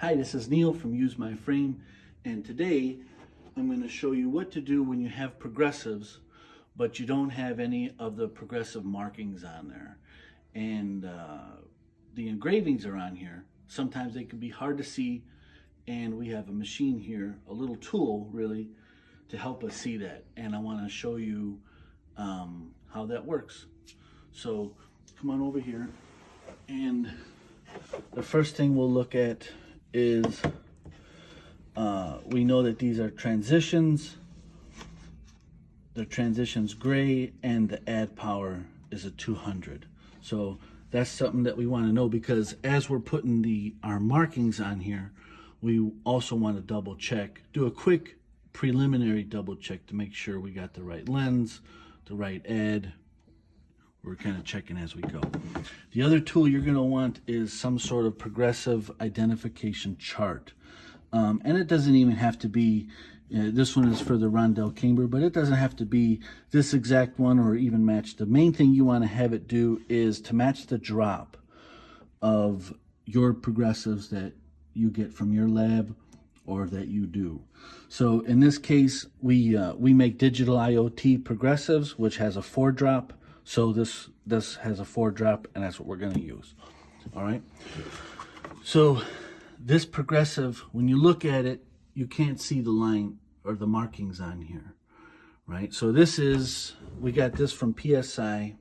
Hi, this is Neil from UseMyFrame, and today I'm going to show you what to do when you have progressives but you don't have any of the progressive markings on there. And the engravings are on here. Sometimes they can be hard to see, and we have a machine here, a little tool really, to help us see that. And I want to show you how that works. So come on over here, and the first thing we'll look at is we know that these are transitions. The transition's gray and the add power is a 200. So that's something that we want to know, because as we're putting our markings on here, we also want to double check, do a quick preliminary double check to make sure we got the right lens, the right add. We're kind of checking as we go. The other tool you're going to want is some sort of progressive identification chart. And it doesn't even have to be, this one is for the rondel camber, but it doesn't have to be this exact one or even match. The main thing you want to have it do is to match the drop of your progressives that you get from your lab or that you do. So in this case, we make digital IoT progressives, which has a 4-drop. So this has a 4-drop, and that's what we're going to use. All right. So this progressive, when you look at it, you can't see the line or the markings on here, right? So we got this from PSI.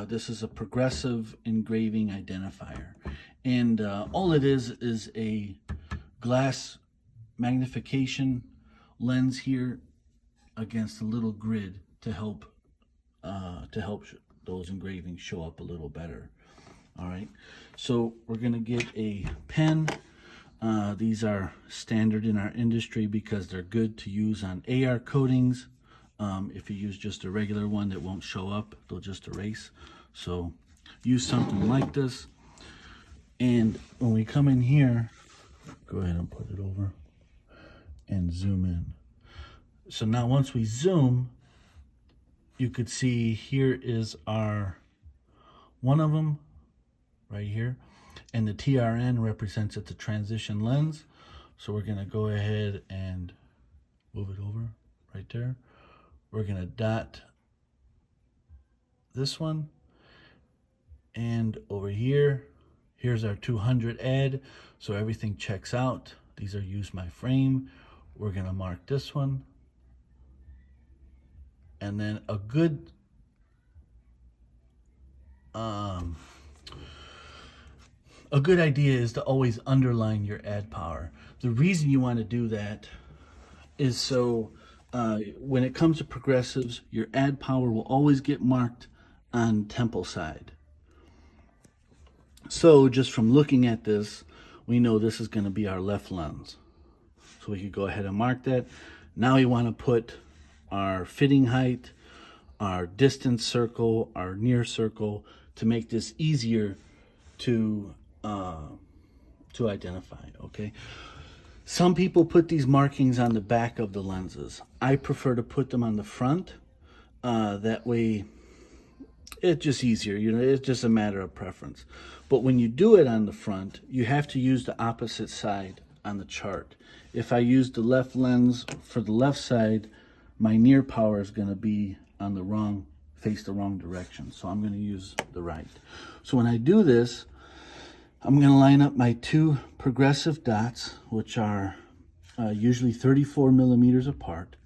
This is a progressive engraving identifier. And all it is a glass magnification lens here against a little grid to help those engravings show up a little better. All right, so we're gonna get a pen. These are standard in our industry because they're good to use on AR coatings. If you use just a regular one, that won't show up, they'll just erase. So use something like this. And when we come in here, go ahead and put it over and zoom in. So now once we zoom, you could see here is one of them right here, and the TRN represents it, the transition lens. So we're gonna go ahead and move it over right there. We're gonna dot this one, and over here, here's our 200 add. So everything checks out. These are UseMyFrame. We're gonna mark this one. And then a good idea is to always underline your add power. The reason you want to do that is so when it comes to progressives, your add power will always get marked on temple side. So just from looking at this, we know this is going to be our left lens. So we could go ahead and mark that. Now we want to put our fitting height, our distance circle, our near circle, to make this easier to identify. Okay, some people put these markings on the back of the lenses. I prefer to put them on the front. That way it's just easier, it's just a matter of preference. But when you do it on the front, you have to use the opposite side on the chart. If I use the left lens for the left side, my near power is going to be on the wrong, face the wrong direction. So I'm going to use the right. So when I do this, I'm going to line up my 2 progressive dots, which are usually 34 millimeters apart.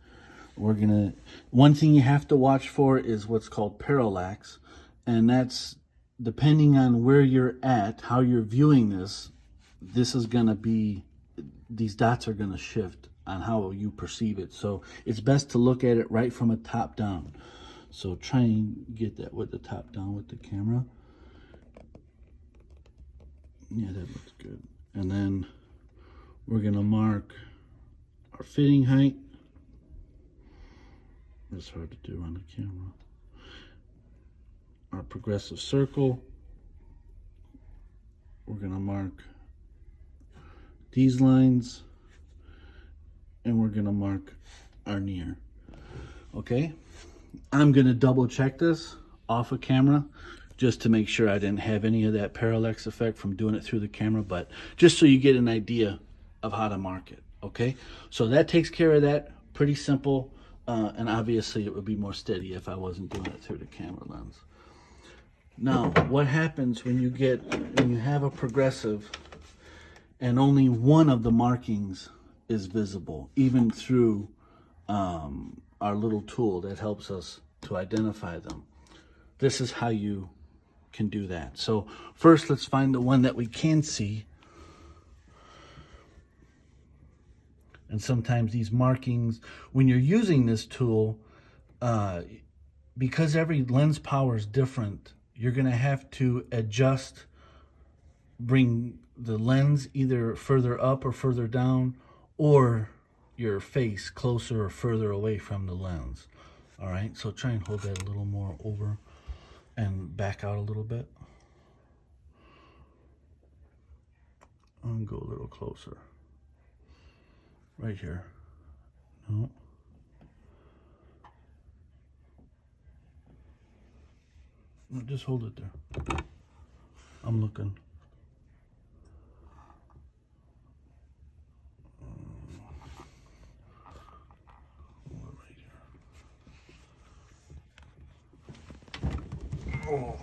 One thing you have to watch for is what's called parallax. And that's depending on where you're at, how you're viewing this, these dots are going to shift on how you perceive it. So it's best to look at it right from a top down. So try and get that with the top down with the camera. Yeah, that looks good. And then we're gonna mark our fitting height. That's hard to do on the camera. Our progressive circle. We're gonna mark these lines, and we're gonna mark our near. Okay, I'm gonna double check this off of camera just to make sure I didn't have any of that parallax effect from doing it through the camera, but just so you get an idea of how to mark it. Okay, so that takes care of that. Pretty simple, and obviously it would be more steady if I wasn't doing it through the camera lens. Now, what happens when you have a progressive and only one of the markings is visible, even through our little tool that helps us to identify them? This is how you can do that. So first, let's find the one that we can see. And sometimes these markings, when you're using this tool, because every lens power is different, you're going to have to adjust, bring the lens either further up or further down, or your face closer or further away from the lens. All right, so try and hold that a little more over and back out a little bit. And go a little closer. Right here. No. No, just hold it there. I'm looking. Right here. Oh.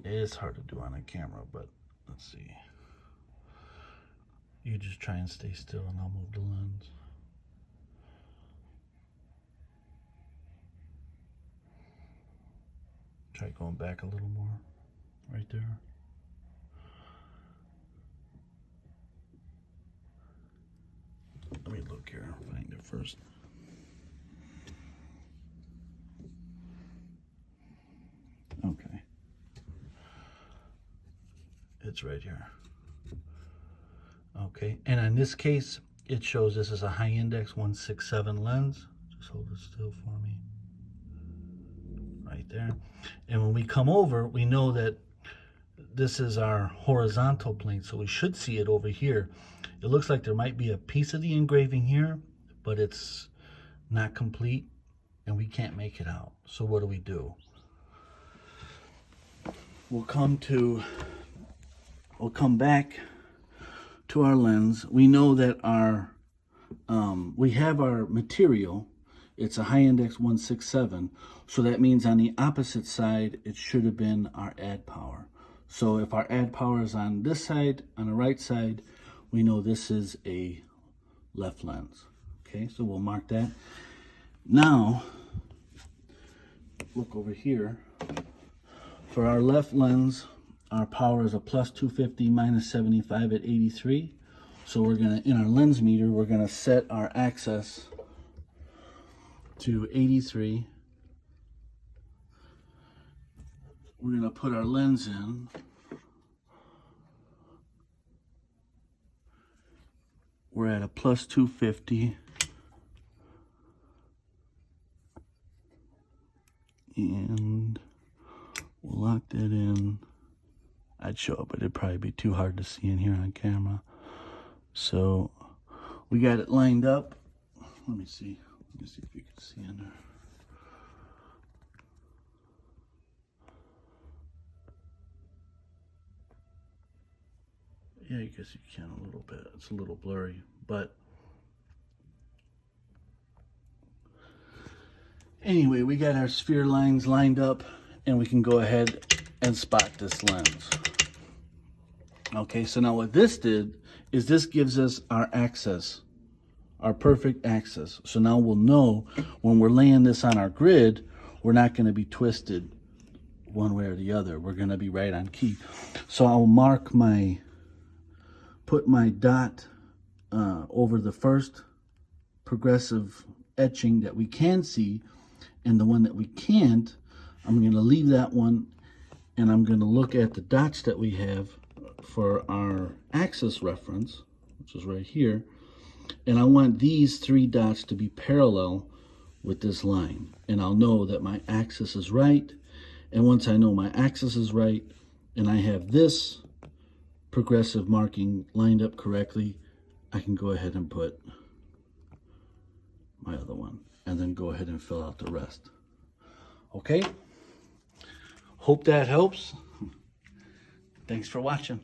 It's hard to do on a camera, but let's see. You just try and stay still and I'll move the lens. Try going back a little more, right there. Let me look here, find it first. Okay. It's right here. Okay, and in this case, it shows this is a high index 167 lens. Just hold it still for me. Right there. And when we come over, we know that this is our horizontal plane, so we should see it over here. It looks like there might be a piece of the engraving here, but it's not complete, and we can't make it out. So what do? We'll come back to our lens. We know that we have our material. It's a high index 167, so that means on the opposite side it should have been our add power. So if our add power is on this side, on the right side, we know this is a left lens. Okay, so we'll mark that. Now look over here. For our left lens, our power is a plus 250 minus 75 at 83. So we're gonna, in our lens meter, we're gonna set our axis to 83. We're gonna put our lens in. We're at a plus 250. And we'll lock that in. I'd show it, but it'd probably be too hard to see in here on camera. So we got it lined up. Let me see if you can see in there. Yeah, I guess you can a little bit. It's a little blurry, but anyway, we got our sphere lines lined up, and we can go ahead and spot this lens. Okay, so now what this did is this gives us our axis, our perfect axis. So now we'll know when we're laying this on our grid, we're not going to be twisted one way or the other. We're going to be right on key. So I'll put my dot over the first progressive etching that we can see, and the one that we can't, I'm going to leave that one, and I'm going to look at the dots that we have for our axis reference, which is right here, and I want these three dots to be parallel with this line, and I'll know that my axis is right. And once I know my axis is right and I have this progressive marking lined up correctly, I can go ahead and put my other one and then go ahead and fill out the rest. Okay, hope that helps. Thanks for watching.